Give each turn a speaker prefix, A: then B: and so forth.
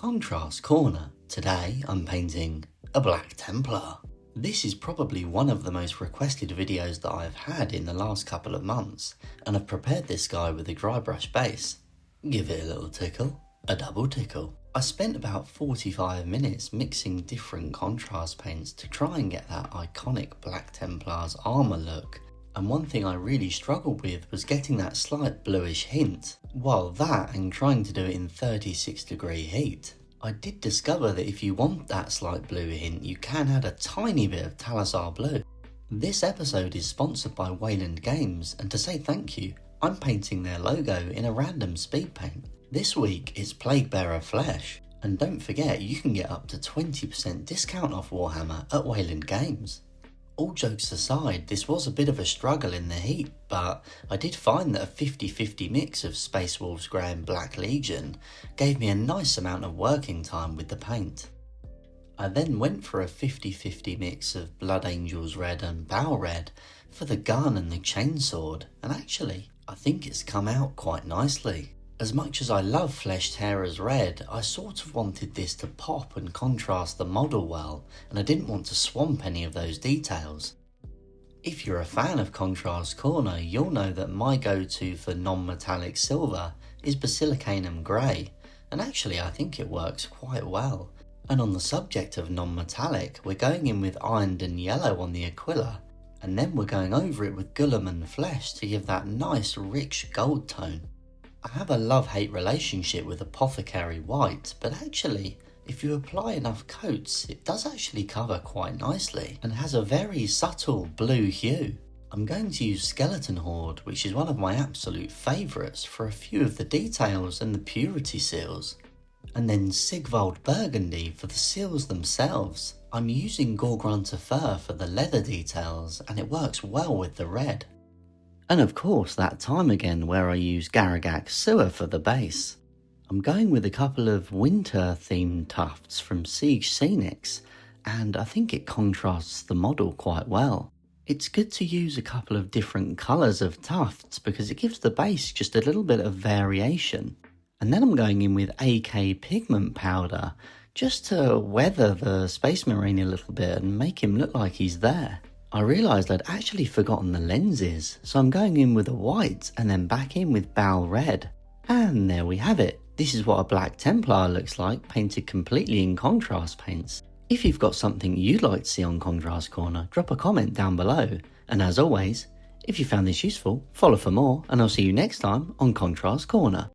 A: Contrast Corner. Today I'm painting a Black Templar. This is probably one of the most requested videos that I've had in the last couple of months, and I've prepared this guy with a dry brush base. Give it a little tickle, a double tickle. I spent about 45 minutes mixing different contrast paints to try and get that iconic Black Templars armour look. And one thing I really struggled with was getting that slight bluish hint, while that and trying to do it in 36-degree heat. I did discover that if you want that slight blue hint, you can add a tiny bit of Talazar blue. This episode is sponsored by Wayland Games, and to say thank you, I'm painting their logo in a random speed paint. This week it's Plaguebearer Flesh, and don't forget you can get up to 20% discount off Warhammer at Wayland Games. All jokes aside, this was a bit of a struggle in the heat, but I did find that a 50-50 mix of Space Wolves Grey and Black Legion gave me a nice amount of working time with the paint. I then went for a 50-50 mix of Blood Angels Red and Baal Red for the gun and the chainsword, and actually, I think it's come out quite nicely. As much as I love Flesh Tearers Red, I sort of wanted this to pop and contrast the model well, and I didn't want to swamp any of those details. If you're a fan of Contrast Corner, you'll know that my go-to for non-metallic silver is Basilicanum Grey, and actually I think it works quite well. And on the subject of non-metallic, we're going in with Iyanden Yellow on the Aquila, and then we're going over it with Gulliman Flesh to give that nice rich gold tone. I have a love-hate relationship with Apothocary White, but actually, if you apply enough coats, it does actually cover quite nicely and has a very subtle blue hue. I'm going to use Skeleton Horde, which is one of my absolute favourites, for a few of the details and the purity seals. And then Sigvald Burgundy for the seals themselves. I'm using Gore-Grunta Fur for the leather details, and it works well with the red. And of course that time again where I use Garagak Sewer for the base. I'm going with a couple of winter themed tufts from Siege Scenics, and I think it contrasts the model quite well. It's good to use a couple of different colours of tufts because it gives the base just a little bit of variation. And then I'm going in with AK pigment powder just to weather the Space Marine a little bit and make him look like he's there. I realised I'd actually forgotten the lenses, so I'm going in with a white and then back in with Baal Red. And there we have it. This is what a Black Templar looks like, painted completely in contrast paints. If you've got something you'd like to see on Contrast Corner, drop a comment down below. And as always, if you found this useful, follow for more, and I'll see you next time on Contrast Corner.